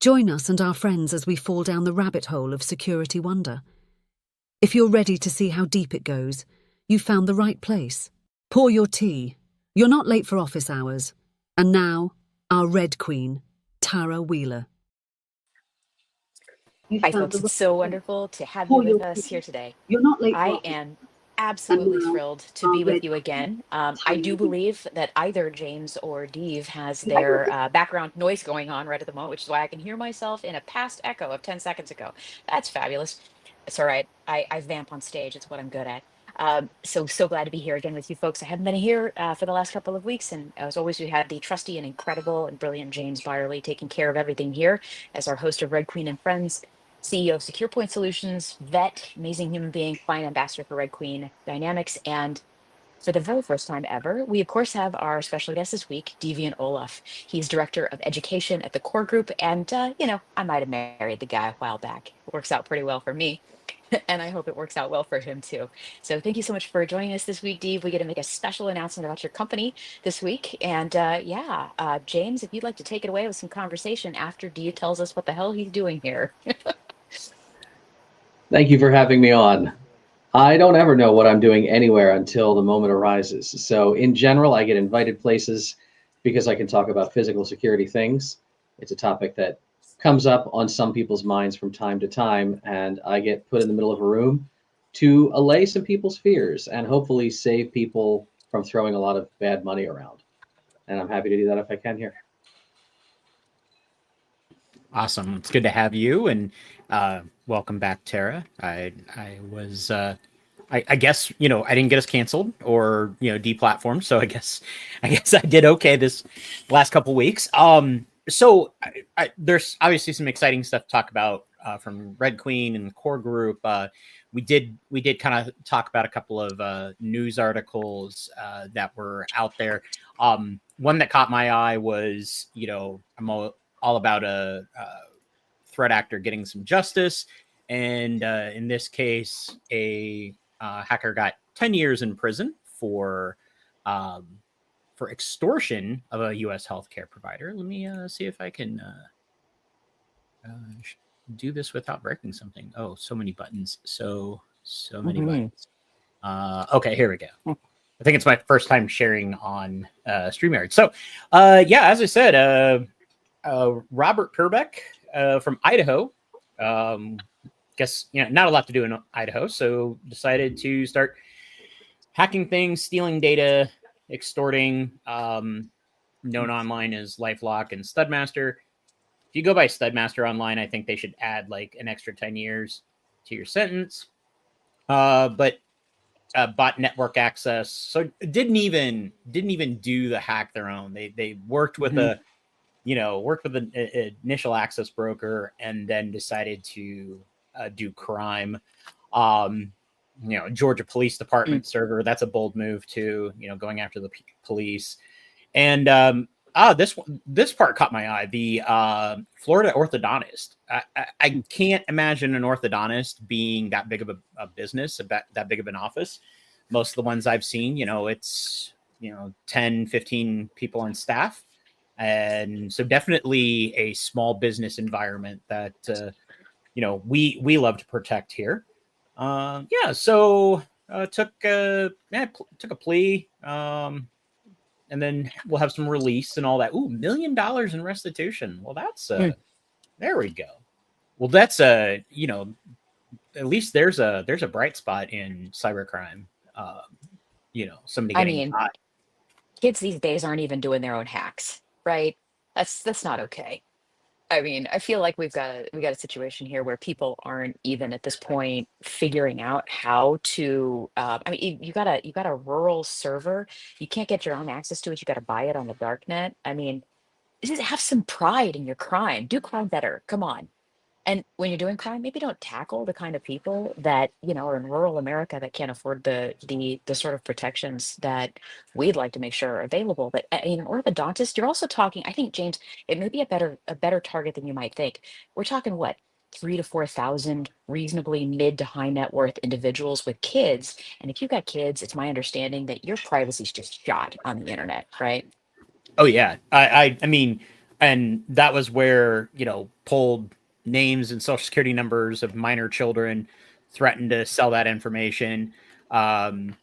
Join us and our friends as we fall down the rabbit hole of security wonder. If you're ready to see how deep it goes, you've found the right place. Pour your tea. You're not late for office hours. And now, our Red Queen, Tara Wheeler. Hi, folks. It's so wonderful to have you with us here today. I am absolutely thrilled to be with you again. I do believe that either James or Dave has their background noise going on right at the moment, which is why I can hear myself in a past echo of 10 seconds ago. That's fabulous. It's all right. I vamp on stage. It's what I'm good at. So glad to be here again with you folks. I haven't been here for the last couple of weeks. And as always, we had the trusty and incredible and brilliant James Byerly taking care of everything here as our host of Red Queen and Friends. CEO of SecurePoint Solutions, vet, amazing human being, client ambassador for Red Queen Dynamics. And for the very first time ever, we of course have our special guest this week, Deviant Olaf. He's director of education at the Core Group. And, I might have married the guy a while back. It works out pretty well for me. And I hope it works out well for him too. So thank you so much for joining us this week, Dave. We get to make a special announcement about your company this week. And James, if you'd like to take it away with some conversation after Dave tells us what the hell he's doing here. Thank you for having me on. I don't ever know what I'm doing anywhere until the moment arises. So in general, I get invited places because I can talk about physical security things. It's a topic that comes up on some people's minds from time to time, and I get put in the middle of a room to allay some people's fears and hopefully save people from throwing a lot of bad money around. And I'm happy to do that if I can here. Awesome. It's good to have you, and welcome back, Tara. I guess, I didn't get us canceled or, deplatformed. So I guess I did okay this last couple weeks. So there's obviously some exciting stuff to talk about from Red Queen and the Core Group. We did kind of talk about a couple of news articles that were out there. One that caught my eye was, I'm all about a threat actor getting some justice. And in this case, a hacker got 10 years in prison for extortion of a U.S. healthcare provider. Let me see if I can do this without breaking something. Oh, so many buttons. So many buttons. Okay, here we go. I think it's my first time sharing on StreamYard. So, as I said, Robert Perbeck from Idaho. Guess not a lot to do in Idaho, so decided to start hacking things, stealing data, extorting. Known online as LifeLock and Studmaster. If you go by Studmaster online, I think they should add like an extra 10 years to your sentence. But bought network access, so didn't even do the hack their own. They worked with an initial access broker and then decided to do crime. Georgia Police Department server. That's a bold move too. Going after the police. And this part caught my eye. The Florida orthodontist. I can't imagine an orthodontist being that big of a business, that big of an office. Most of the ones I've seen, it's 10, 15 people on staff. And so definitely a small business environment that we love to protect here. So took a plea, and then we'll have some release and all that. Ooh, $1 million in restitution. Well, that's there we go. Well, that's at least there's a bright spot in cybercrime. Somebody getting caught. Kids these days aren't even doing their own hacks, right? That's not okay. I mean, I feel like we got a situation here where people aren't even at this point figuring out how to. You got a rural server. You can't get your own access to it. You got to buy it on the dark net. I mean, just have some pride in your crime. Do crime better. Come on. And when you're doing crime, maybe don't tackle the kind of people that are in rural America that can't afford the sort of protections that we'd like to make sure are available. But in an orthodontist, you're also talking. I think, James, it may be a better target than you might think. We're talking what, 3,000 to 4,000 reasonably mid to high net worth individuals with kids. And if you've got kids, it's my understanding that your privacy is just shot on the internet, right? Oh yeah, I mean, and that was where, pulled names and social security numbers of minor children, threatened to sell that information. And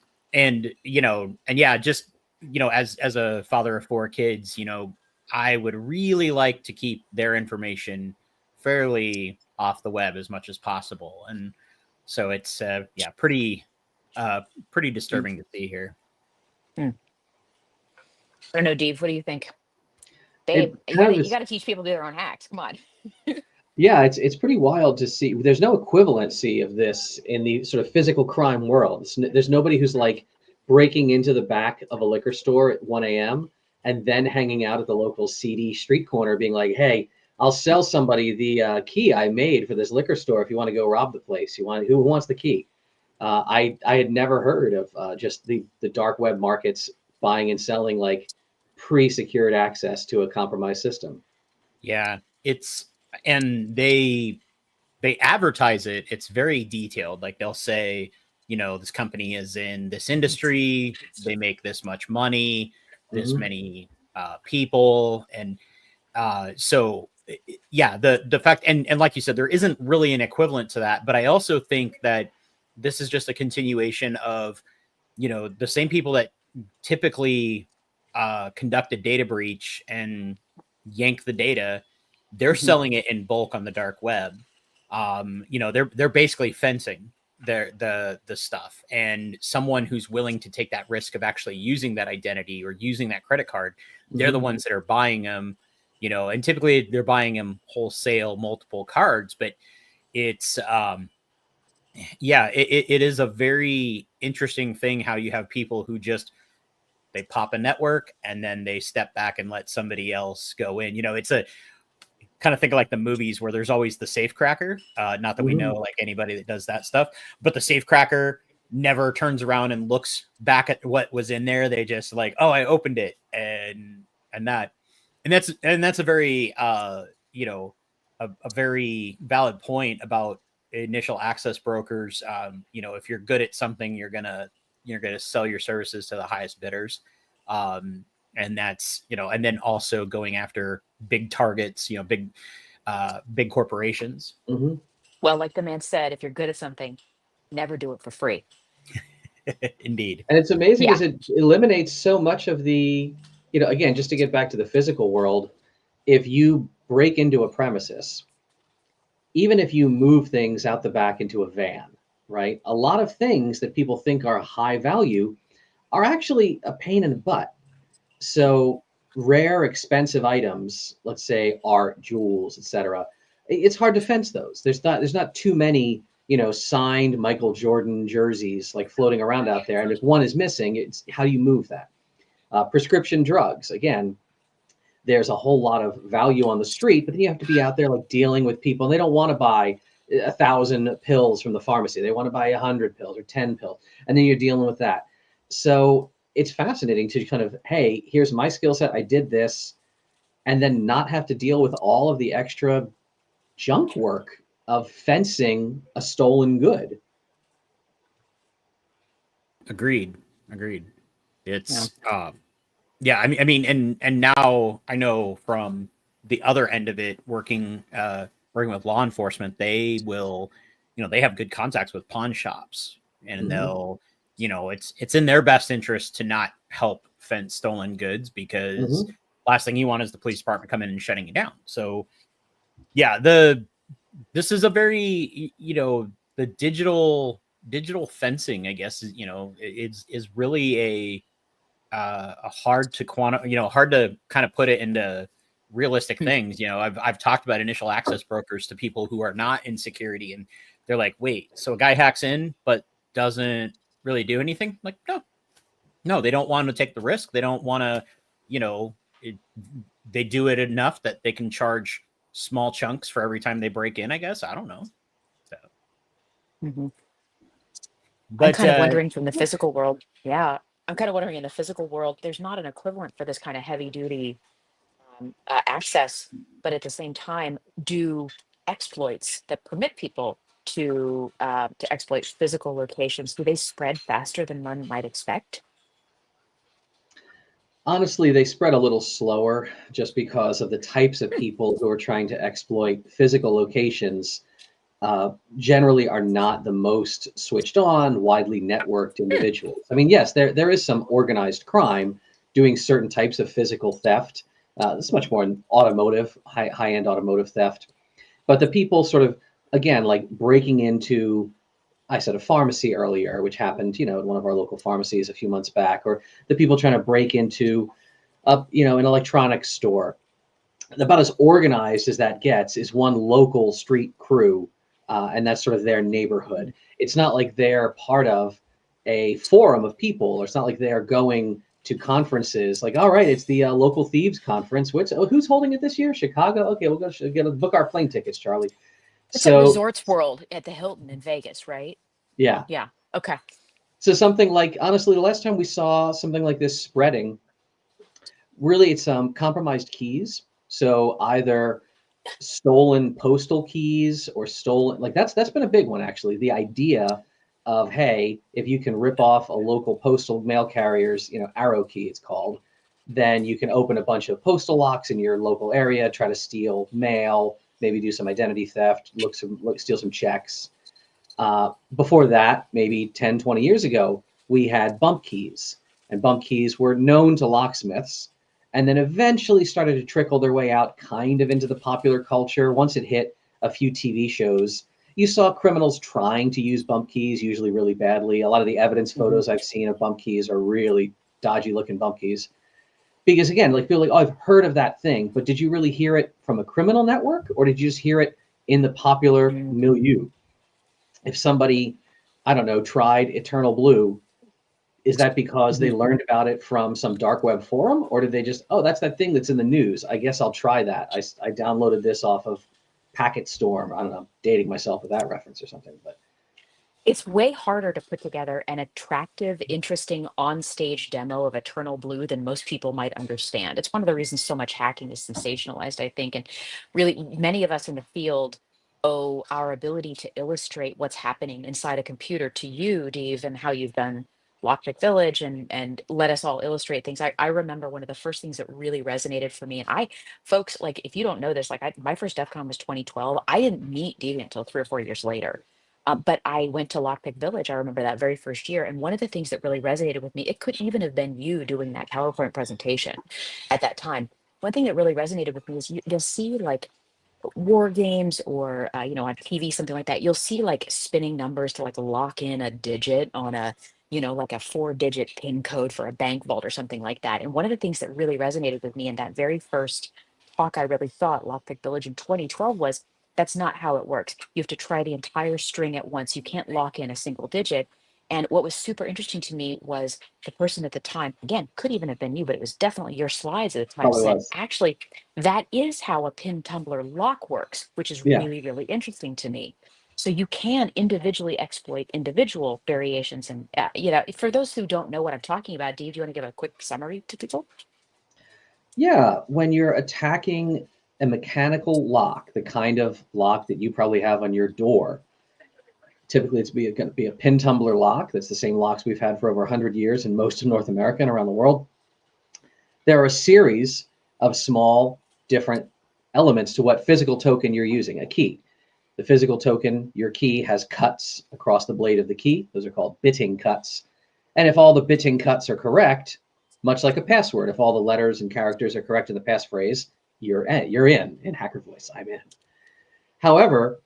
yeah, just, as a father of 4 kids, I would really like to keep their information fairly off the web as much as possible. And so it's, pretty disturbing to see here. I don't know, Dave, what do you think? It Babe, you kind of you is, gotta teach people to do their own hacks. Come on. yeah, it's pretty wild to see. There's no equivalency of this in the sort of physical crime world. There's nobody who's like breaking into the back of a liquor store at 1 a.m. and then hanging out at the local seedy street corner, being like, "Hey, I'll sell somebody the key I made for this liquor store if you want to go rob the place. Who wants the key?" I had never heard of just the dark web markets buying and selling like pre-secured access to a compromised system. Yeah, and they advertise it. It's very detailed. Like they'll say, this company is in this industry, they make this much money, this Mhm. many people, and so yeah, the fact, and like you said, there isn't really an equivalent to that. But I also think that this is just a continuation of, the same people that typically conduct a data breach and yank the data, they're selling it in bulk on the dark web. They're basically fencing the stuff, and someone who's willing to take that risk of actually using that identity or using that credit card, they're the ones that are buying them. And typically they're buying them wholesale, multiple cards, but it's yeah, it is a very interesting thing how you have people who just, they pop a network and then they step back and let somebody else go in. It's a kind of think of like the movies where there's always the safe cracker. Not that we know like anybody that does that stuff, but the safe cracker never turns around and looks back at what was in there. They just like, oh, I opened it, and that, and that's a very a very valid point about initial access brokers. If you're good at something, you're gonna sell your services to the highest bidders. And that's, and then also going after big targets, big corporations. Mm-hmm. Well, like the man said, if you're good at something, never do it for free. Indeed. And it's amazing Yeah. because it eliminates so much of the, again, just to get back to the physical world, if you break into a premises, even if you move things out the back into a van, right? A lot of things that people think are high value are actually a pain in the butt. So rare, expensive items, let's say art, jewels, etc. It's hard to fence those. There's not too many, signed Michael Jordan jerseys like floating around out there. And if one is missing, it's how do you move that? Prescription drugs, again, there's a whole lot of value on the street, but then you have to be out there like dealing with people, and they don't want to buy 1,000 pills from the pharmacy. They want to buy 100 pills or 10 pills, and then you're dealing with that. So it's fascinating to kind of, hey, here's my skill set. I did this, and then not have to deal with all of the extra junk work of fencing a stolen good. Agreed. It's yeah, I mean, and now I know from the other end of it, working with law enforcement, they will, they have good contacts with pawn shops, and they'll, it's in their best interest to not help fence stolen goods, because last thing you want is the police department coming and shutting you down. So yeah, this is a very, the digital fencing, I guess, is really a hard to hard to kind of put it into realistic things. I've talked about initial access brokers to people who are not in security, and they're like, wait, so a guy hacks in but doesn't really do anything? Like, no, they don't want to take the risk. They don't want to, they do it enough that they can charge small chunks for every time they break in, I guess. I don't know. So, I'm but kind of wondering from the physical world. Yeah. I'm kind of wondering in the physical world, there's not an equivalent for this kind of heavy duty access, but at the same time, do exploits that permit people to exploit physical locations, do they spread faster than one might expect? Honestly, they spread a little slower just because of the types of people who are trying to exploit physical locations. Generally are not the most switched on, widely networked individuals. I mean, yes, there is some organized crime doing certain types of physical theft. This is much more in automotive, high end automotive theft. But the people sort of, again, like breaking into, I said a pharmacy earlier, which happened, at one of our local pharmacies a few months back, or the people trying to break into, an electronics store. About as organized as that gets is one local street crew, and that's sort of their neighborhood. It's not like they're part of a forum of people, or it's not like they're going to conferences. Like, all right, it's the local thieves conference. Who's holding it this year? Chicago. Okay, we'll go book our plane tickets, Charlie. It's at So Resorts World at the Hilton in Vegas, right? yeah, Yeah. Okay. so something like, honestly, the last time we saw something like this spreading, really, it's compromised keys. So either stolen postal keys or stolen, like that's been a big one, actually. The idea of, hey, if you can rip off a local postal mail carrier's arrow key, it's called, then you can open a bunch of postal locks in your local area, try to steal mail, maybe do some identity theft, steal some checks. Before that, maybe 10, 20 years ago, we had bump keys, and bump keys were known to locksmiths, and then eventually started to trickle their way out kind of into the popular culture. Once it hit a few TV shows, you saw criminals trying to use bump keys, usually really badly. A lot of the evidence photos I've seen of bump keys are really dodgy looking bump keys. Because again, like people are like, oh, I've heard of that thing, but did you really hear it from a criminal network, or did you just hear it in the popular milieu? If somebody, I don't know, tried Eternal Blue, is that because they learned about it from some dark web forum, or did they just, oh, that's that thing that's in the news, I guess I'll try that. I downloaded this off of Packet Storm. I don't know, dating myself with that reference or something, but It's way harder to put together an attractive, interesting on-stage demo of Eternal Blue than most people might understand. It's one of the reasons so much hacking is sensationalized, I think. And really, many of us in the field owe our ability to illustrate what's happening inside a computer to you, Dave, and how you've done Lockpick Village and let us all illustrate things. I remember one of the first things that really resonated for me. And folks, like, if you don't know this, like, my first DEF CON was 2012. I didn't meet Deviant until 3 or 4 years later. But I went to Lockpick Village. I remember that very first year. And one of the things that really resonated with me, it could even have been you doing that PowerPoint presentation at that time. One thing that really resonated with me is you'll see like war games or on TV, something like that. You'll see like spinning numbers to like lock in a digit on a like a 4-digit PIN code for a bank vault or something like that. And one of the things that really resonated with me in that very first talk I really thought Lockpick Village in 2012 was that's not how it works. You have to try the entire string at once. You can't lock in a single digit. And what was super interesting to me was the person at the time, again, could even have been you, but it was definitely your slides at the time probably saying, was. actually, that is how a pin tumbler lock works, which is Yeah. really, really interesting to me. So you can individually exploit individual variations. And, for those who don't know what I'm talking about, Dave, do you want to give a quick summary to people? Yeah, when you're attacking a mechanical lock, the kind of lock that you probably have on your door, typically it's going to be a pin tumbler lock. That's the same locks we've had for over 100 years in most of North America and around the world. There are a series of small, different elements to what physical token you're using, a key. The physical token, your key, has cuts across the blade of the key. Those are called bitting cuts. And if all the bitting cuts are correct, much like a password, if all the letters and characters are correct in the passphrase, you're in hacker voice, I'm in. However,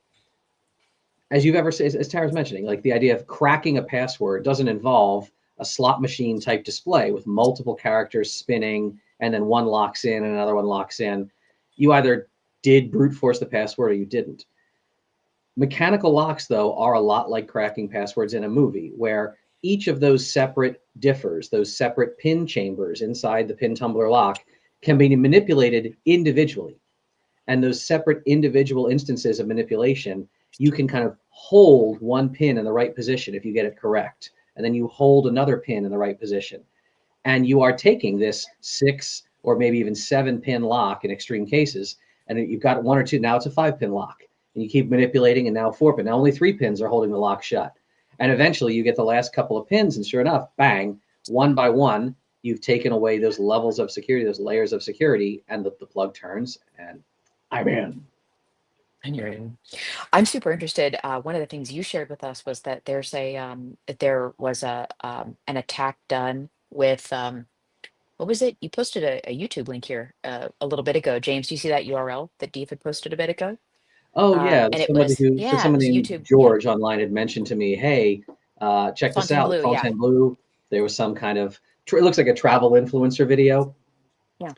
as Tara's mentioning, like the idea of cracking a password doesn't involve a slot machine type display with multiple characters spinning and then one locks in and another one locks in. You either did brute force the password or you didn't. Mechanical locks, though, are a lot like cracking passwords in a movie, where each of those separate differs, those separate pin chambers inside the pin tumbler lock, can be manipulated individually. And those separate individual instances of manipulation, you can kind of hold one pin in the right position if you get it correct. And then you hold another pin in the right position. And you are taking this 6 or maybe even 7 pin lock in extreme cases, and you've got 1 or 2, now it's a 5 pin lock. And you keep manipulating, and now 4 pin. Now only 3 pins are holding the lock shut. And eventually you get the last couple of pins, and sure enough, bang, one by one, you've taken away those levels of security, those layers of security, and the plug turns, and I'm in. And you're in. I'm super interested. One of the things you shared with us was that there was an attack done with what was it? You posted a YouTube link here a little bit ago. James, do you see that URL that Deep had posted a bit ago? Oh yeah, And it somebody was, who so yeah, it was somebody named YouTube. Yeah, George online had mentioned to me, hey, check this out, Fontainebleau. Yeah, Fontainebleau. There was some kind of it looks like a travel influencer video. yeah.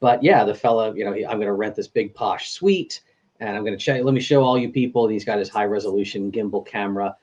But yeah, the fella, I'm going to rent this big posh suite, and I'm going to check. Let me show all you people. And he's got his high resolution gimbal camera,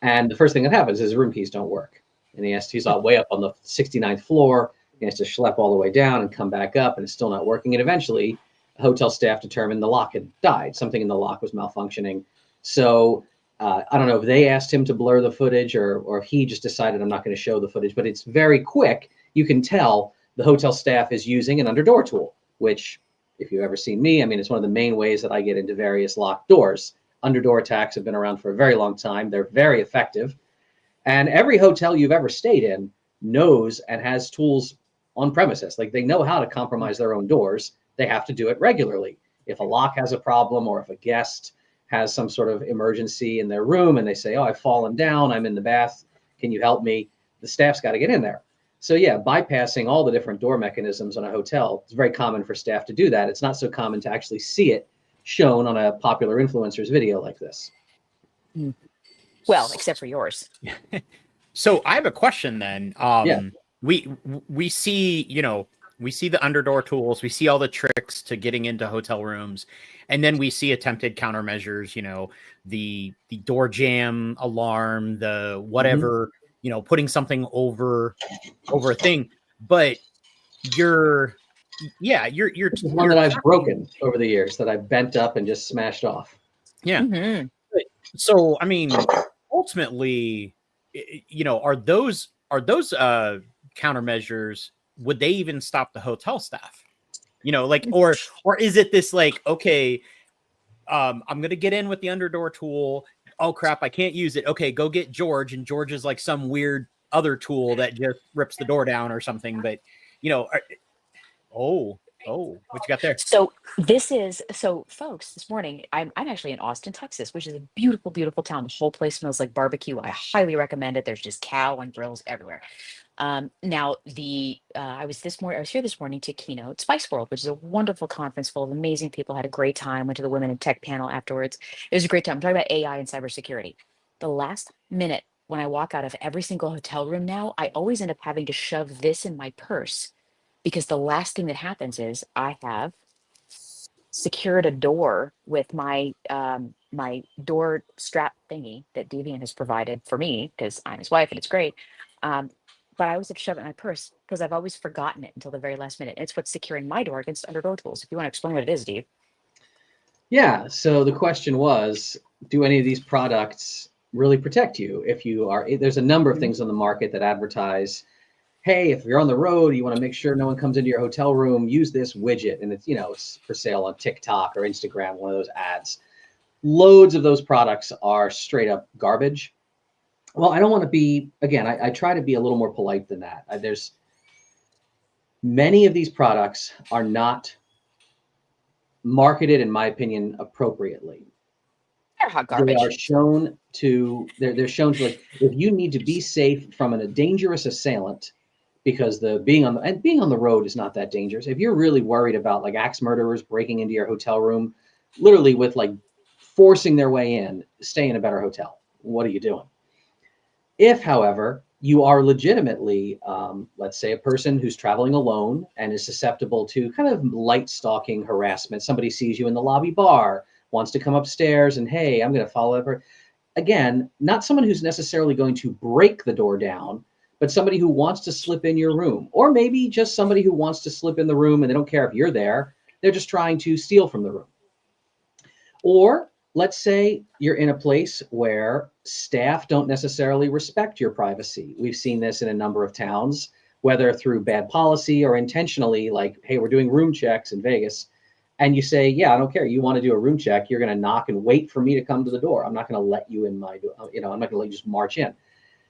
and the first thing that happens is his room keys don't work, and he's all way up on the 69th floor. He has to schlep all the way down and come back up, and it's still not working. And eventually, hotel staff determined the lock had died. Something in the lock was malfunctioning. So I don't know if they asked him to blur the footage or if he just decided I'm not going to show the footage. But it's very quick. You can tell the hotel staff is using an underdoor tool, which, if you've ever seen me, I mean, it's one of the main ways that I get into various locked doors. Underdoor attacks have been around for a very long time. They're very effective. And every hotel you've ever stayed in knows and has tools on premises. Like, they know how to compromise their own doors. They have to do it regularly. If a lock has a problem, or if a guest has some sort of emergency in their room and they say, oh, I've fallen down, I'm in the bath, can you help me? The staff's got to get in there. So yeah, bypassing all the different door mechanisms in a hotel, it's very common for staff to do that. It's not so common to actually see it shown on a popular influencer's video like this. Mm. Well, except for yours. So I have a question then. Yeah. We see, we see the underdoor tools, we see all the tricks to getting into hotel rooms, and then we see attempted countermeasures, the door jam alarm, the whatever, putting something over a thing. But you're one that I've broken over the years, that I've bent up and just smashed off. Yeah. Mm-hmm. So I mean, ultimately, are those countermeasures, would they even stop the hotel staff? Or is it this like, okay, I'm gonna get in with the underdoor tool. Oh crap, I can't use it. Okay, go get George, and George is like some weird other tool that just rips the door down or something. But what you got there? So folks, this morning I'm actually in Austin, Texas, which is a beautiful, beautiful town. The whole place smells like barbecue. I highly recommend it. There's just cow and grills everywhere. Now I was here this morning to keynote Spice World, which is a wonderful conference full of amazing people. Had a great time. Went to the Women in Tech panel afterwards. It was a great time. I'm talking about AI and cybersecurity. The last minute when I walk out of every single hotel room now, I always end up having to shove this in my purse, because the last thing that happens is I have secured a door with my door strap thingy that Deviant has provided for me because I'm his wife and it's great. But I always have to shove it in my purse because I've always forgotten it until the very last minute. It's what's securing my door against underdoor tools. If you want to explain what it is, Dave. Yeah. So the question was, do any of these products really protect you? There's a number of things on the market that advertise, hey, if you're on the road, you want to make sure no one comes into your hotel room, use this widget. And it's for sale on TikTok or Instagram, one of those ads. Loads of those products are straight up garbage. Well, I don't want to be, again, I try to be a little more polite than that. There's many of these products are not marketed, in my opinion, appropriately. They're hot garbage. They are shown to, they're shown to, like, if you need to be safe from a dangerous assailant, because being on the road is not that dangerous. If you're really worried about like axe murderers breaking into your hotel room, literally with like forcing their way in, stay in a better hotel. What are you doing? If, however, you are legitimately, let's say, a person who's traveling alone and is susceptible to kind of light stalking harassment, somebody sees you in the lobby bar, wants to come upstairs, and hey, I'm going to follow up. Again, not someone who's necessarily going to break the door down, but somebody who wants to slip in your room, or maybe just somebody who wants to slip in the room and they don't care if you're there. They're just trying to steal from the room. Or let's say you're in a place where staff don't necessarily respect your privacy. We've seen this in a number of towns, whether through bad policy or intentionally, like, hey, we're doing room checks in Vegas. And you say, yeah, I don't care. You want to do a room check, you're going to knock and wait for me to come to the door. I'm not going to let you in my door. I'm not going to let you just march in.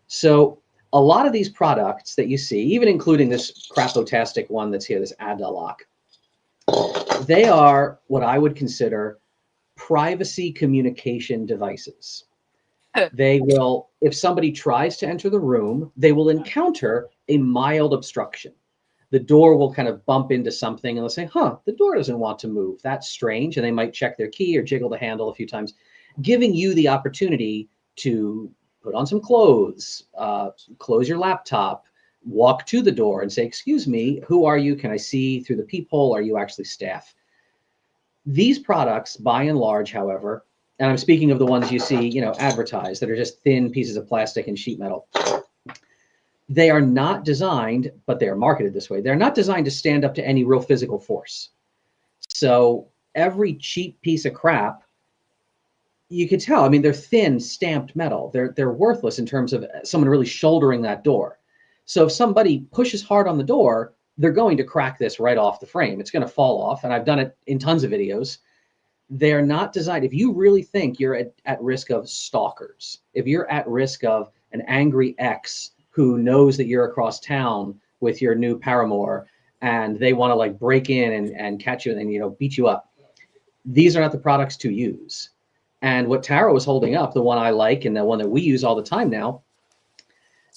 So a lot of these products that you see, even including this crapotastic one that's here, this Adalock, they are what I would consider privacy communication devices. They will, if somebody tries to enter the room, they will encounter a mild obstruction. The door will kind of bump into something and they'll say, huh, the door doesn't want to move. That's strange. And they might check their key or jiggle the handle a few times, giving you the opportunity to put on some clothes, close your laptop, walk to the door and say, excuse me, who are you? Can I see through the peephole? Are you actually staff? These products, by and large, however, and I'm speaking of the ones you see, advertised that are just thin pieces of plastic and sheet metal. They are not designed, but they are marketed this way. They're not designed to stand up to any real physical force. So every cheap piece of crap, you could tell. I mean, they're thin stamped metal. They're worthless in terms of someone really shouldering that door. So if somebody pushes hard on the door, they're going to crack this right off the frame. It's going to fall off. And I've done it in tons of videos. They're not designed. If you really think you're at risk of stalkers, if you're at risk of an angry ex who knows that you're across town with your new paramour and they want to like break in and catch you and beat you up, these are not the products to use. And what Tara was holding up, the one I like and the one that we use all the time now,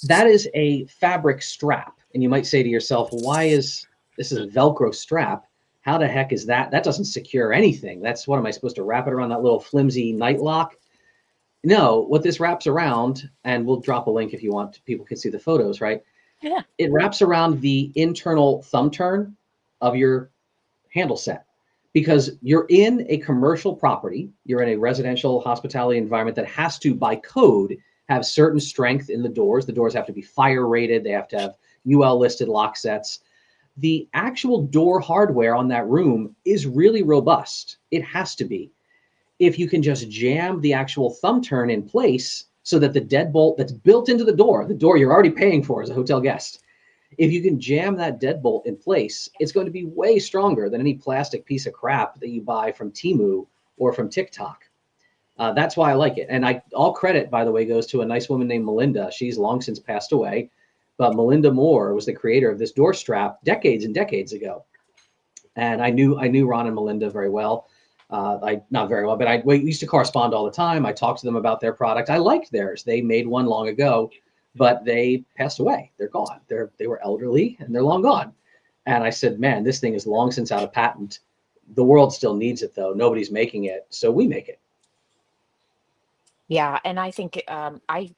that is a fabric strap. And you might say to yourself, why is this a Velcro strap? How the heck is that? That doesn't secure anything. That's what am I supposed to wrap it around that little flimsy night lock? No, what this wraps around, and we'll drop a link if you want, people can see the photos, right? Yeah. It wraps around the internal thumb turn of your handle set because you're in a commercial property, you're in a residential hospitality environment that has to, by code, have certain strength in the doors. The doors have to be fire rated. They have to have UL listed lock sets. The actual door hardware on that room is really robust. It has to be. If you can just jam the actual thumb turn in place so that the deadbolt that's built into the door you're already paying for as a hotel guest, if you can jam that deadbolt in place, it's going to be way stronger than any plastic piece of crap that you buy from Temu or from TikTok. That's why I like it. And all credit, by the way, goes to a nice woman named Melinda. She's long since passed away. But Melinda Moore was the creator of this door strap decades and decades ago. And I knew Ron and Melinda very well. Not very well, but we used to correspond all the time. I talked to them about their product. I liked theirs. They made one long ago, but they passed away. They're gone. They were elderly and they're long gone. And I said, man, this thing is long since out of patent. The world still needs it though. Nobody's making it. So we make it. Yeah, and I think I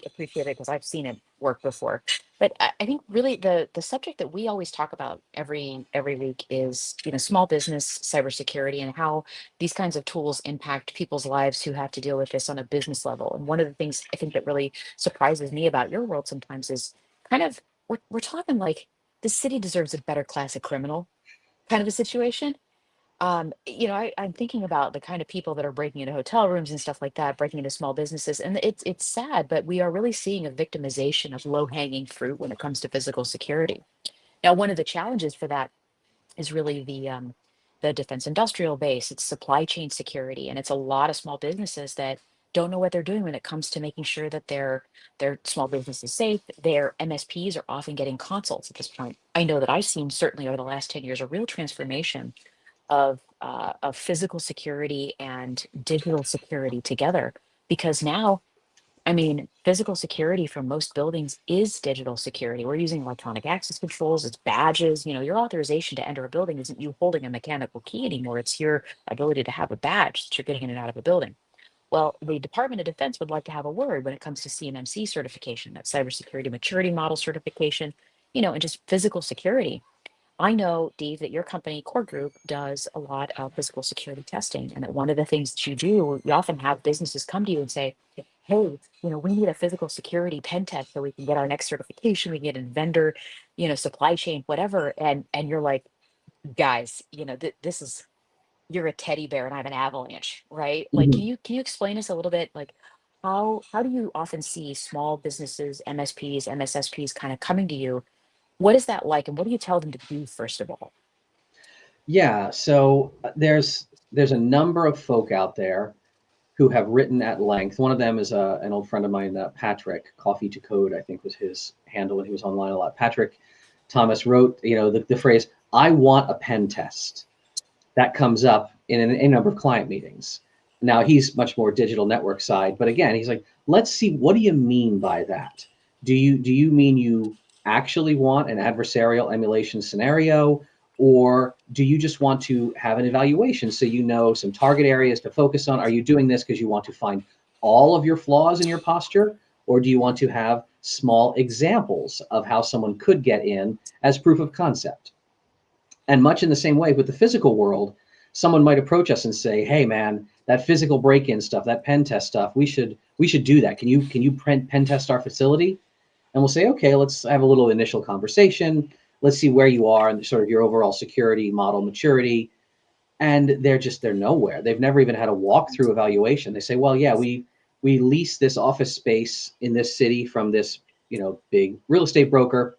appreciate it because I've seen it work before. But I think really the subject that we always talk about every week is small business cybersecurity and how these kinds of tools impact people's lives who have to deal with this on a business level. And one of the things I think that really surprises me about your world sometimes is kind of we're talking like the city deserves a better class of criminal kind of a situation. I'm thinking about the kind of people that are breaking into hotel rooms and stuff like that, breaking into small businesses, and it's sad, but we are really seeing a victimization of low-hanging fruit when it comes to physical security. Now, one of the challenges for that is really the defense industrial base, it's supply chain security, and it's a lot of small businesses that don't know what they're doing when it comes to making sure that their small business is safe. Their MSPs are often getting consults at this point. I know that I've seen certainly over the last 10 years a real transformation of physical security and digital security together. Because now, I mean, physical security for most buildings is digital security. We're using electronic access controls, it's badges. Your authorization to enter a building isn't you holding a mechanical key anymore. It's your ability to have a badge that you're getting in and out of a building. Well, the Department of Defense would like to have a word when it comes to CMMC certification, that cybersecurity maturity model certification, and just physical security. I know, Dave, that your company, Core Group, does a lot of physical security testing, and that one of the things that you do, you often have businesses come to you and say, "Hey, we need a physical security pen test so we can get our next certification, we can get a vendor, supply chain, whatever." And you're like, "Guys, this is you're a teddy bear and I'm an avalanche, right?" Like, Mhm. can you explain us a little bit, like how do you often see small businesses, MSPs, MSSPs, kind of coming to you? What is that like, and what do you tell them to do first of all? Yeah, so there's a number of folk out there who have written at length. One of them is an old friend of mine, Patrick, Coffee to Code, I think was his handle when he was online a lot. Patrick Thomas wrote, the phrase, "I want a pen test." That comes up in a number of client meetings. Now he's much more digital network side, but again, he's like, let's see, what do you mean by that? Do you mean you actually want an adversarial emulation scenario, or do you just want to have an evaluation so you know some target areas to focus on? Are you doing this because you want to find all of your flaws in your posture, or do you want to have small examples of how someone could get in as proof of concept? And much in the same way with the physical world, someone might approach us and say, "Hey, man, that physical break-in stuff, that pen test stuff, we should do that. Can you pen test our facility?" And we'll say, "Okay, let's have a little initial conversation. Let's see where you are and sort of your overall security model maturity." And they're nowhere. They've never even had a walkthrough evaluation. They say, "Well, yeah, we lease this office space in this city from this big real estate broker,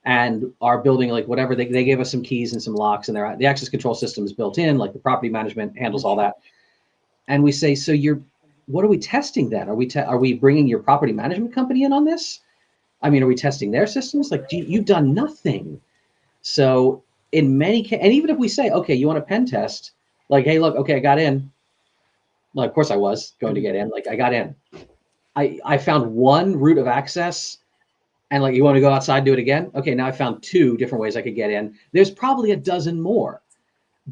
and our building, like whatever, they gave us some keys and some locks, and the access control system is built in, like the property management handles all that." And we say, "So what are we testing then? Are we bringing your property management company in on this? I mean, are we testing their systems? Like, you've done nothing." So in many cases, and even if we say, "Okay, you want a pen test?" Like, "Hey, look, okay, I got in." Well, of course I was going to get in. Like, I got in. I found one route of access. And like, "You want to go outside and do it again?" Okay, now I found 2 different ways I could get in. There's probably a dozen more,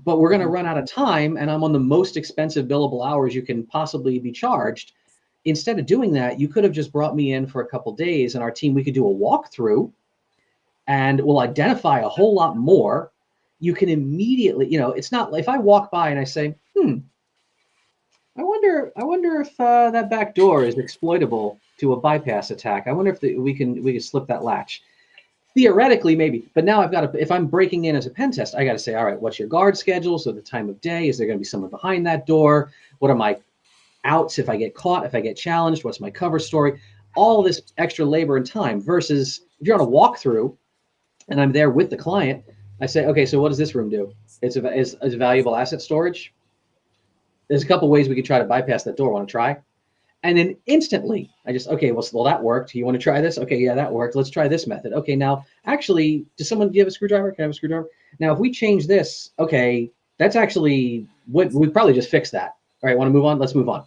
but we're going to run out of time, and I'm on the most expensive billable hours you can possibly be charged. Instead of doing that, you could have just brought me in for a couple days, and our team, we could do a walkthrough, and we'll identify a whole lot more. You can immediately, it's not like if I walk by and I say, I wonder if that back door is exploitable to a bypass attack. I wonder if we can slip that latch. Theoretically, maybe, but now if I'm breaking in as a pen test, I got to say, all right, what's your guard schedule? So the time of day, is there going to be someone behind that door? What are my outs if I get caught, if I get challenged? What's my cover story? All this extra labor and time versus if you're on a walkthrough and I'm there with the client, I say, "Okay, so what does this room do? It's a valuable asset storage. There's a couple ways we could try to bypass that door. Want to try?" And then instantly, I just, "Okay, well, that worked. You want to try this? Okay, yeah, that worked. Let's try this method. Okay, now, actually, do you have a screwdriver? Can I have a screwdriver? Now, if we change this, okay, that's actually what we probably just fixed that. All right, want to move on? Let's move on."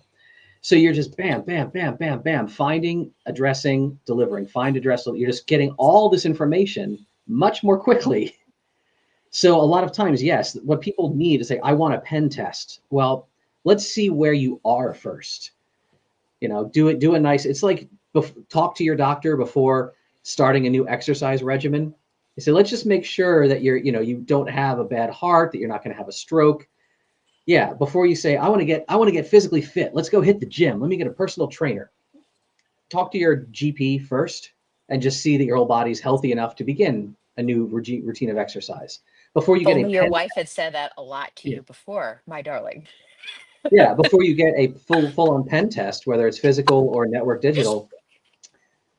So you're just bam, bam, bam, bam, bam, finding, addressing, delivering, find, address. You're just getting all this information much more quickly. So a lot of times, yes, what people need is say, "I want a pen test." Well, let's see where you are first. Do a nice, it's like talk to your doctor before starting a new exercise regimen. You say, "Let's just make sure that you don't have a bad heart, that you're not going to have a stroke." Yeah, before you say, I want to get physically fit. Let's go hit the gym. Let me get a personal trainer." Talk to your GP first and just see that your whole body's healthy enough to begin a new routine of exercise before you If get a only your wife had said that a lot to yeah, you before, my darling. yeah, before you get a full on pen test, whether it's physical or network digital.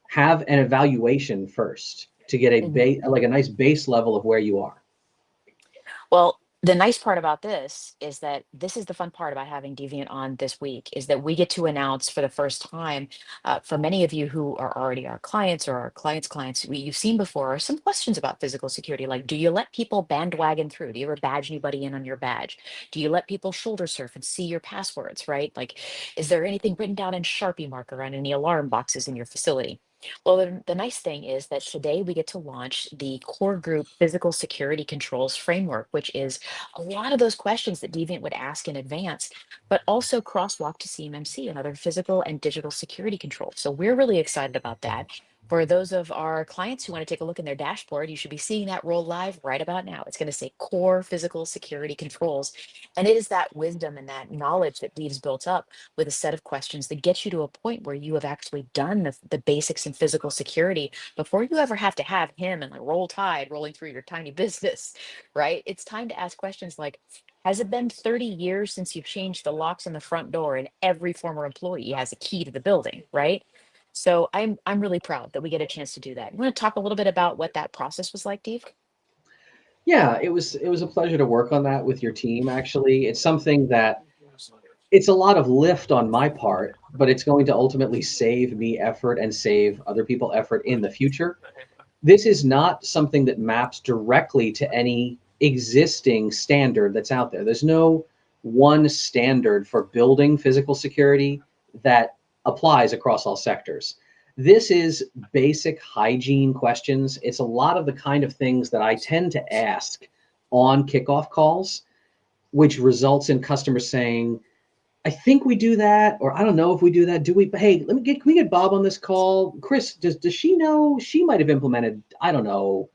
Have an evaluation first to get like a nice base level of where you are. Well, the nice part about this is that this is the fun part about having Deviant on this week is that we get to announce for the first time, for many of you who are already our clients or our clients, you've seen before some questions about physical security, like, do you let people bandwagon through? Do you ever badge anybody in on your badge? Do you let people shoulder surf and see your passwords, right? Like, is there anything written down in Sharpie marker on any alarm boxes in your facility? Well, the nice thing is that today we get to launch the core group physical security controls framework, which is a lot of those questions that Deviant would ask in advance, but also crosswalk to CMMC and other physical and digital security controls. So we're really excited about that. For those of our clients who want to take a look in their dashboard, you should be seeing that roll live right about now. It's going to say core physical security controls. And it is that wisdom and that knowledge that Deve's built up with a set of questions that gets you to a point where you have actually done the basics in physical security before you ever have to have him and like roll tide rolling through your tiny business, right? It's time to ask questions like, has it been 30 years since you've changed the locks on the front door and every former employee has a key to the building, right? So I'm really proud that we get a chance to do that. You want to talk a little bit about what that process was like, Dave? Yeah, it was a pleasure to work on that with your team. Actually, it's something that it's a lot of lift on my part, but it's going to ultimately save me effort and save other people effort in the future. This is not something that maps directly to any existing standard that's out there. There's no one standard for building physical security that applies across all sectors. This is basic hygiene questions. It's a lot of the kind of things that I tend to ask on kickoff calls, which results in customers saying, I think we do that, or I don't know if we do that. Do we? Hey, can we get Bob on this call? Chris, does she know? She might have implemented. I don't know.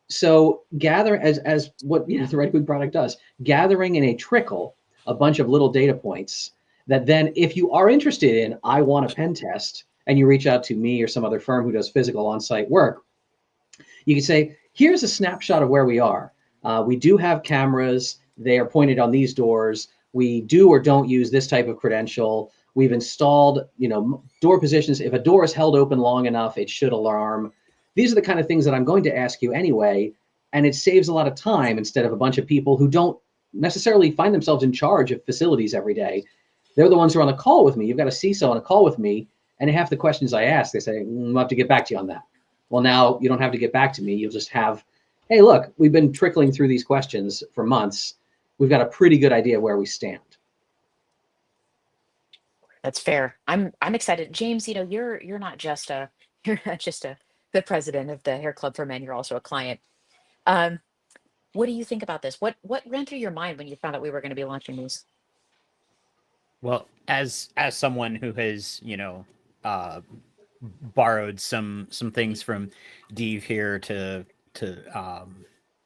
So gather as what the Red Queen product does, gathering in a trickle a bunch of little data points that then, if you are interested in, I want a pen test, and you reach out to me or some other firm who does physical on-site work, you can say, here's a snapshot of where we are. We do have cameras. They are pointed on these doors. We do or don't use this type of credential. We've installed, door positions. If a door is held open long enough, it should alarm. These are the kind of things that I'm going to ask you anyway. And it saves a lot of time instead of a bunch of people who don't necessarily find themselves in charge of facilities every day. They're the ones who are on a call with me. You've got a CISO on a call with me, and half the questions I ask, they say, I'll have to get back to you on that. Well, now you don't have to get back to me. You'll just have, hey, look, we've been trickling through these questions for months. We've got a pretty good idea where we stand. That's fair. I'm excited. James, you're not just the president of the Hair Club for Men, you're also a client. Um, what do you think about this? What ran through your mind when you found out we were going to be launching these? Well, as someone who has, uh, borrowed some things from Dave here to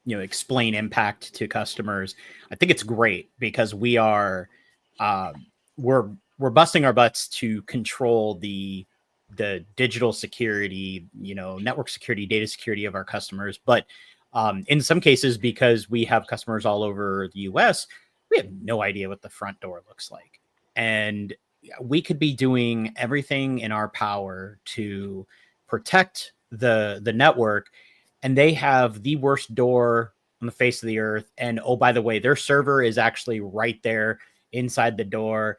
explain impact to customers, I think it's great because we are we're busting our butts to control the digital security, network security, data security of our customers. But in some cases, because we have customers all over the US, we have no idea what the front door looks like. And we could be doing everything in our power to protect the network, and they have the worst door on the face of the earth. And oh, by the way, their server is actually right there inside the door.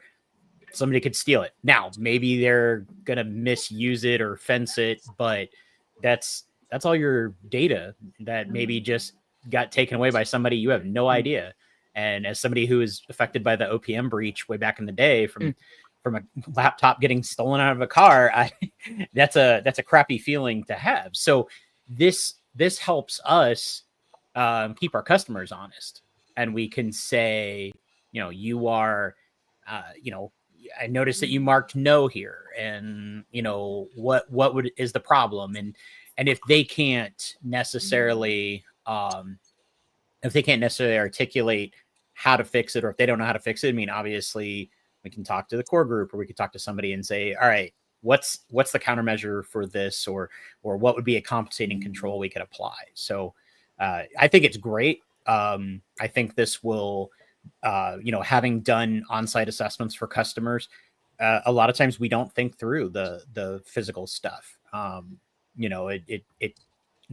Somebody could steal it. Now, maybe they're gonna misuse it or fence it, but that's all your data that maybe just got taken away by somebody you have no idea. And as somebody who was affected by the OPM breach way back in the day from a laptop getting stolen out of a car, that's a crappy feeling to have. So this helps us keep our customers honest, and we can say, you are, I noticed that you marked no here, and what is the problem, and if they can't necessarily articulate how to fix it, or if they don't know how to fix it, I mean, obviously we can talk to the core group, or we could talk to somebody and say, all right, what's the countermeasure for this, or what would be a compensating control we could apply. So I think it's great. I think this will, having done on-site assessments for customers, a lot of times we don't think through the physical stuff. It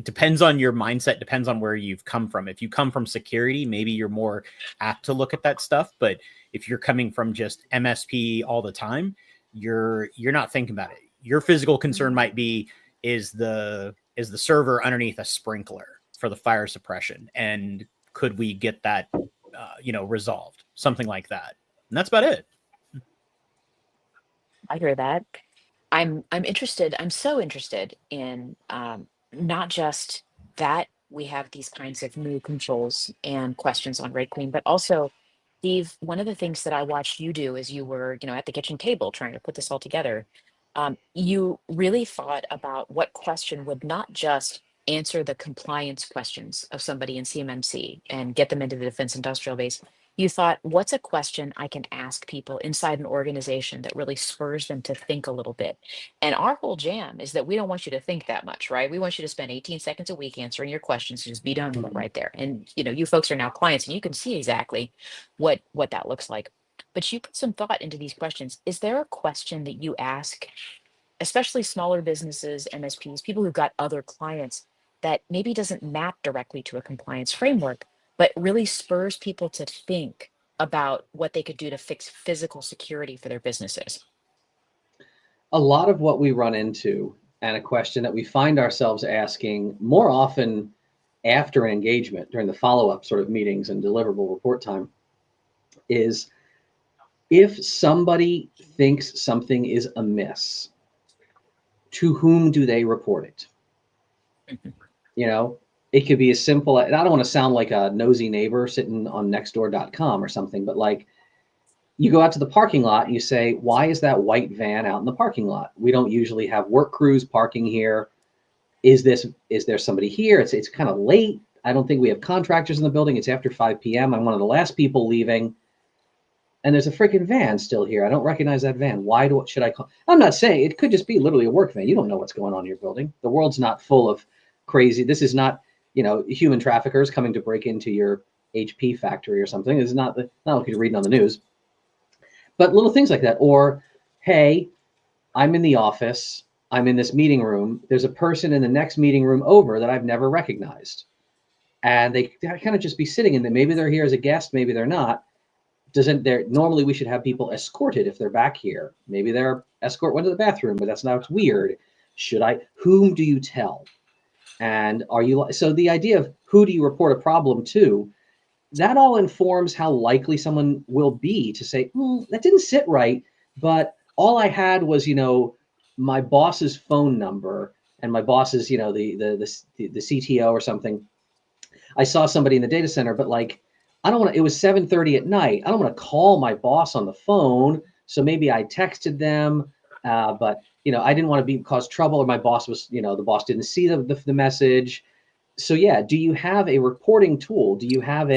depends on your mindset, depends on where you've come from. If you come from security, maybe you're more apt to look at that stuff. But if you're coming from just MSP all the time, you're not thinking about it. Your physical concern might be, is the server underneath a sprinkler for the fire suppression, and could we get that resolved, something like that. And that's about it. I hear that. I'm interested. I'm so interested in not just that we have these kinds of new controls and questions on Red Queen, but also, Steve, one of the things that I watched you do as you were, at the kitchen table trying to put this all together, you really thought about what question would not just answer the compliance questions of somebody in CMMC and get them into the defense industrial base. You thought, what's a question I can ask people inside an organization that really spurs them to think a little bit? And our whole jam is that we don't want you to think that much, right? We want you to spend 18 seconds a week answering your questions and just be done with it right there. And you folks are now clients, and you can see exactly what that looks like. But you put some thought into these questions. Is there a question that you ask, especially smaller businesses, MSPs, people who've got other clients, that maybe doesn't map directly to a compliance framework, but really spurs people to think about what they could do to fix physical security for their businesses? A lot of what we run into, and a question that we find ourselves asking more often after an engagement during the follow-up sort of meetings and deliverable report time, is if somebody thinks something is amiss, to whom do they report it? You know, it could be as simple, and I don't want to sound like a nosy neighbor sitting on nextdoor.com or something, but like, you go out to the parking lot and you say, why is that white van out in the parking lot? We don't usually have work crews parking here. Is there somebody here? It's kind of late. I don't think we have contractors in the building. It's after 5 p.m. I'm one of the last people leaving. And there's a freaking van still here. I don't recognize that van. Should I call? I'm not saying, it could just be literally a work van. You don't know what's going on in your building. The world's not full of crazy. This is not, human traffickers coming to break into your HP factory or something. It's not what you're reading on the news. But little things like that. Or, hey, I'm in the office. I'm in this meeting room. There's a person in the next meeting room over that I've never recognized. And they kind of just be sitting in there. Maybe they're here as a guest. Maybe they're not. Normally we should have people escorted if they're back here. Maybe their escort went to the bathroom, but it's weird. Whom do you tell? And so the idea of who do you report a problem to, that all informs how likely someone will be to say, that didn't sit right, but all I had was, my boss's phone number, and my boss's, the CTO or something. I saw somebody in the data center, but like, I don't want to, it was 7:30 at night. I don't want to call my boss on the phone. So maybe I texted them, but I didn't want to cause trouble, or my boss was, the boss didn't see the message. So yeah, do you have a reporting tool? Do you have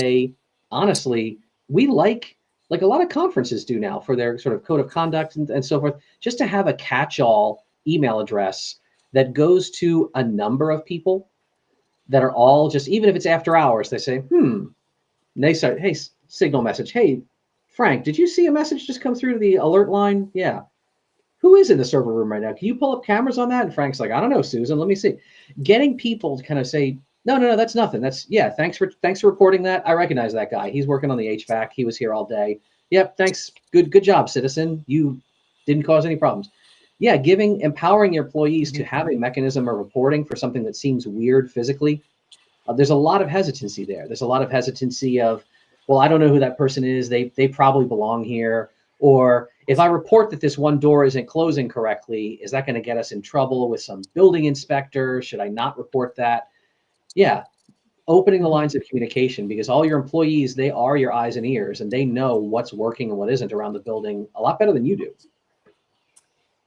honestly, we like a lot of conferences do now for their sort of code of conduct and so forth, just to have a catch-all email address that goes to a number of people that are all just, even if it's after hours, they say, and they start, hey, signal message. Hey, Frank, did you see a message just come through to the alert line? Yeah. Who is in the server room right now? Can you pull up cameras on that? And Frank's like, I don't know, Susan. Let me see. Getting people to kind of say, no, that's nothing. Thanks for reporting that. I recognize that guy. He's working on the HVAC. He was here all day. Yep, thanks. Good job, citizen. You didn't cause any problems. Yeah, empowering your employees to have a mechanism of reporting for something that seems weird physically. There's a lot of hesitancy there. There's a lot of hesitancy of, well, I don't know who that person is. They probably belong here. Or if I report that this one door isn't closing correctly, is that going to get us in trouble with some building inspector? Should I not report that? Yeah, opening the lines of communication, because all your employees, they are your eyes and ears, and they know what's working and what isn't around the building a lot better than you do.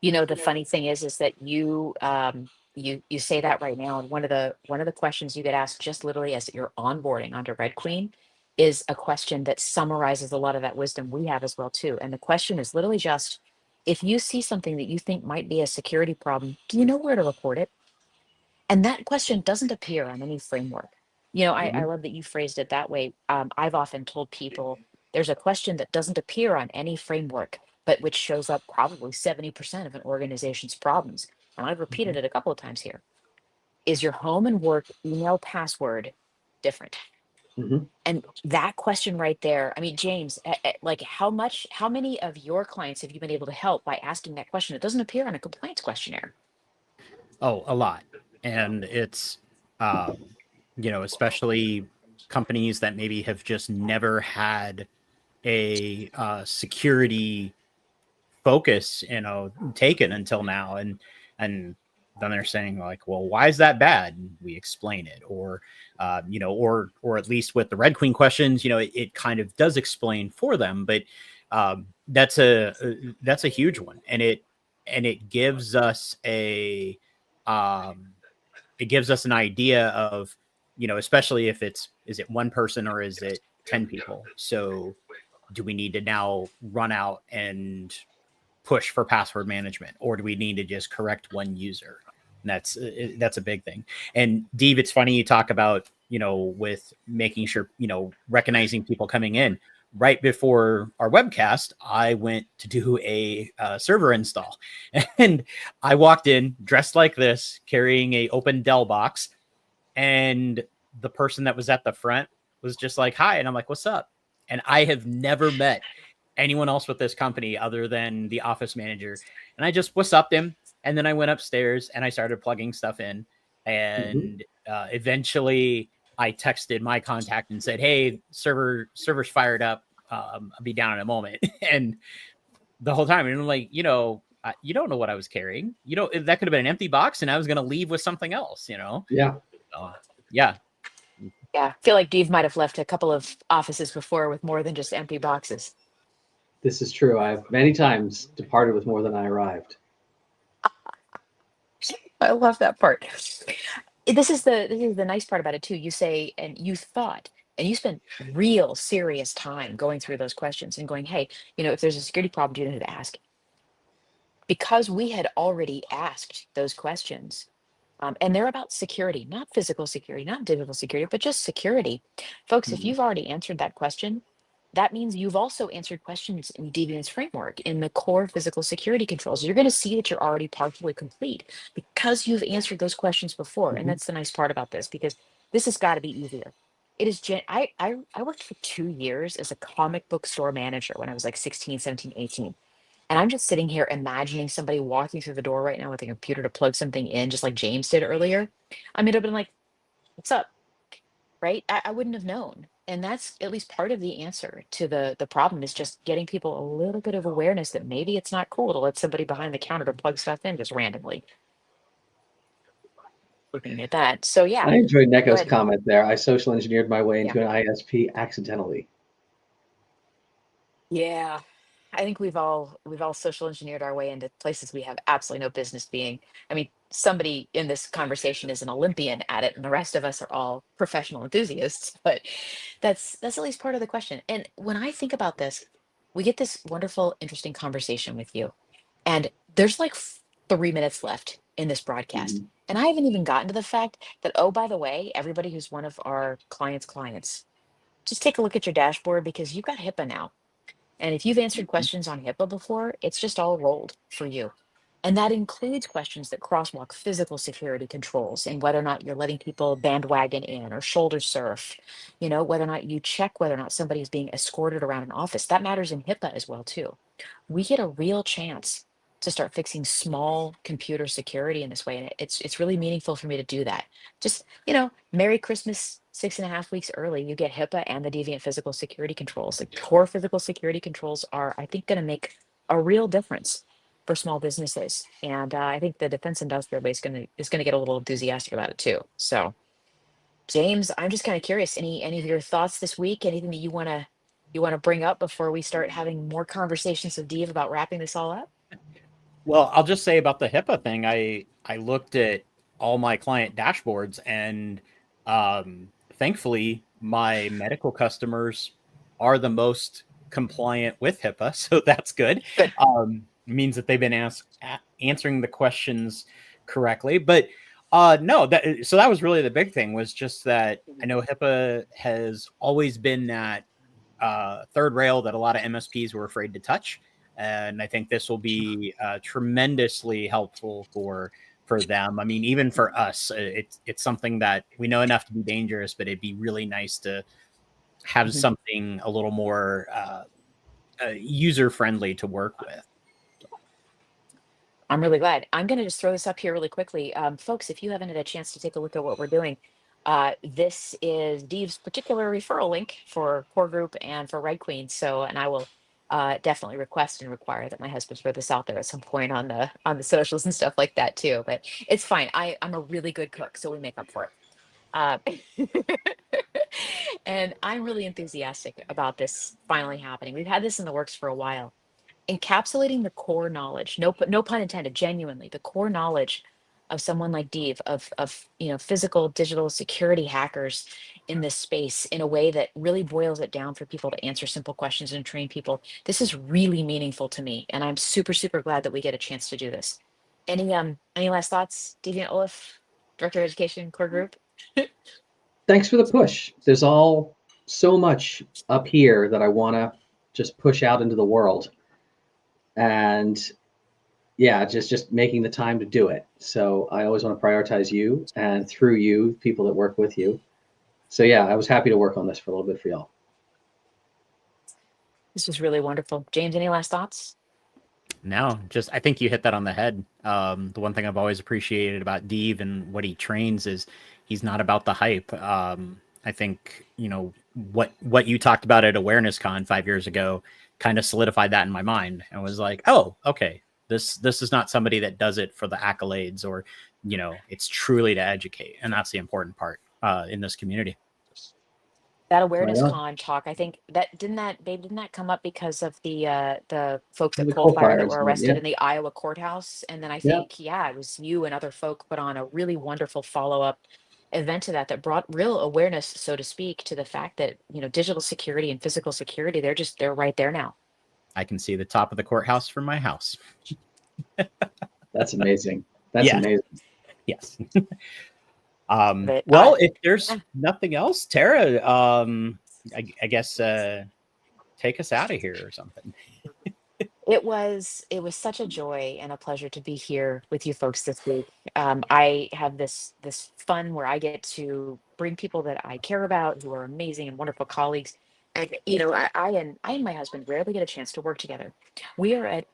The funny thing is that you say that right now, and one of the questions you get asked just literally as you're onboarding onto Red Queen is a question that summarizes a lot of that wisdom we have as well too. And the question is literally just, if you see something that you think might be a security problem, do you know where to report it? And that question doesn't appear on any framework. I love that you phrased it that way. I've often told people there's a question that doesn't appear on any framework, but which shows up probably 70% of an organization's problems. And I've repeated it a couple of times here. Is your home and work email password different? And that question right there, I mean, James, like how many of your clients have you been able to help by asking that question? It doesn't appear on a compliance questionnaire. Oh, a lot. And it's, especially companies that maybe have just never had a security focus, taken until now. And then they're saying like, well, why is that bad? And we explain it, or at least with the Red Queen questions, it kind of does explain for them, but that's a huge one. And it gives us an idea of, especially if is it one person or is it 10 people? So do we need to now run out and push for password management, or do we need to just correct one user? And that's a big thing. And Dave, it's funny you talk about, with making sure, recognizing people coming in. Right before our webcast, I went to do a server install, and I walked in dressed like this, carrying a open Dell box, and the person that was at the front was just like, hi. And I'm like, what's up? And I have never met anyone else with this company other than the office manager. And I just what's up him. And then I went upstairs and I started plugging stuff in. And eventually I texted my contact and said, hey, server's fired up. I'll be down in a moment. And the whole time, and I'm like, you don't know what I was carrying. That could have been an empty box and I was going to leave with something else, Yeah. Yeah. Yeah. I feel like Dave might have left a couple of offices before with more than just empty boxes. This is true. I've many times departed with more than I arrived. I love that part. This is the nice part about it too. You say, and you thought, and you spent real serious time going through those questions and going, hey, if there's a security problem, do you know who to ask? Because we had already asked those questions, and they're about security, not physical security, not digital security, but just security. Folks, if you've already answered that question, that means you've also answered questions in Deviant's framework in the core physical security controls. You're going to see that you're already partially complete because you've answered those questions before. And that's the nice part about this, because this has got to be easier. It is I worked for 2 years as a comic book store manager when I was like 16, 17, 18. And I'm just sitting here imagining somebody walking through the door right now with a computer to plug something in, just like James did earlier. I mean, I've been like, what's up? Right? I wouldn't have known. And that's at least part of the answer to the problem, is just getting people a little bit of awareness that maybe it's not cool to let somebody behind the counter to plug stuff in just randomly. Looking at that. So yeah. I enjoyed Go Neko's ahead. comment there. I social engineered my way into an ISP accidentally. Yeah. I think we've all social engineered our way into places we have absolutely no business being. I mean, somebody in this conversation is an Olympian at it, and the rest of us are all professional enthusiasts. But that's at least part of the question. And when I think about this, we get this wonderful, interesting conversation with you, and there's like 3 minutes left in this broadcast, and I haven't even gotten to the fact that, oh, by the way, everybody who's one of our clients, just take a look at your dashboard, because you've got HIPAA now. And if you've answered questions on HIPAA before, it's just all rolled for you. And that includes questions that crosswalk physical security controls and whether or not you're letting people bandwagon in or shoulder surf, whether or not you check whether or not somebody is being escorted around an office. That matters in HIPAA as well, too. We get a real chance to start fixing small computer security in this way. And it's really meaningful for me to do that. Just, Merry Christmas 6.5 weeks early. You get HIPAA and the Deviant physical security controls. The core physical security controls are, I think, going to make a real difference for small businesses. And I think the defense industrial base is gonna get a little enthusiastic about it too. So, James, I'm just kind of curious. Any of your thoughts this week? Anything that you wanna bring up before we start having more conversations with Dave about wrapping this all up? Well, I'll just say about the HIPAA thing. I looked at all my client dashboards, and thankfully, my medical customers are the most compliant with HIPAA, so that's good. Good. Means that they've been answering the questions correctly. But no, that was really the big thing, was just that I know HIPAA has always been that third rail that a lot of MSPs were afraid to touch. And I think this will be tremendously helpful for them. I mean, even for us, it's something that we know enough to be dangerous, but it'd be really nice to have something a little more user friendly to work with. I'm really glad. I'm going to just throw this up here really quickly. Folks, if you haven't had a chance to take a look at what we're doing, this is Deve's particular referral link for Core Group and for Red Queen. So, and I will definitely request and require that my husband throw this out there at some point on the socials and stuff like that too. But it's fine. I'm a really good cook, so we make up for it. And I'm really enthusiastic about this finally happening. We've had this in the works for a while, encapsulating the core knowledge, no pun intended, genuinely the core knowledge of someone like Dave, of physical digital security hackers in this space, in a way that really boils it down for people to answer simple questions and train people. This is really meaningful to me, and I'm super, super glad that we get a chance to do this. Any last thoughts, Deviant Olaf, Director of Education, Core Group? Thanks for the push. There's all so much up here that I want to just push out into the world. And yeah, just making the time to do it. So I always want to prioritize you, and through you, people that work with you. So yeah, I was happy to work on this for a little bit for y'all. This was really wonderful. James, any last thoughts? No, just I think you hit that on the head. The one thing I've always appreciated about Dave and what he trains is he's not about the hype. I think what you talked about at Awareness Con 5 years ago kind of solidified that in my mind and was like, oh, okay, this is not somebody that does it for the accolades or it's truly to educate, and that's the important part in this community. That Right awareness on. con talk, I think didn't that come up because of the folks at The Cold coal Fire that fires. were Yeah. arrested in the Iowa courthouse? And then I Yeah. think, yeah, it was you and other folk put on a really wonderful follow-up event to that brought real awareness, so to speak, to the fact that, digital security and physical security, they're right there now. I can see the top of the courthouse from my house. That's amazing. That's Yeah. amazing. Yes. But Well, if there's yeah. nothing else, Tara, I guess take us out of here or something. It was such a joy and a pleasure to be here with you folks this week. I have this fun where I get to bring people that I care about, who are amazing and wonderful colleagues. And I and my husband rarely get a chance to work together. We are at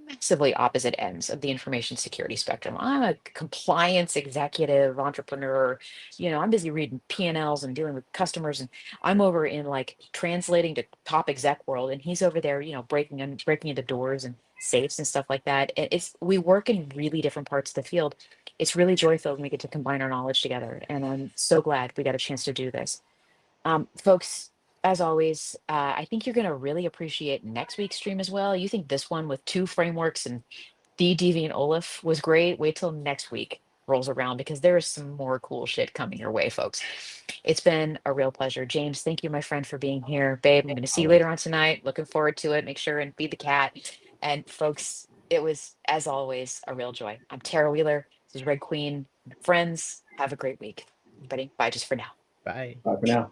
massively opposite ends of the information security spectrum. I'm a compliance executive entrepreneur. I'm busy reading P&Ls and dealing with customers, and I'm over in like translating to top exec world, and he's over there, breaking into doors and safes and stuff like that. And we work in really different parts of the field. It's really joy filled when we get to combine our knowledge together, and I'm so glad we got a chance to do this. Folks, as always, I think you're going to really appreciate next week's stream as well. You think this one with two frameworks and the Deviant Olaf was great. Wait till next week rolls around, because there is some more cool shit coming your way, folks. It's been a real pleasure. James, thank you, my friend, for being here. Babe, I'm going to see you Always. later on tonight. Looking forward to it. Make sure and feed the cat. And folks, it was, as always, a real joy. I'm Tara Wheeler. This is Red Queen. Friends, have a great week. Everybody, bye just for now. Bye. Bye for now.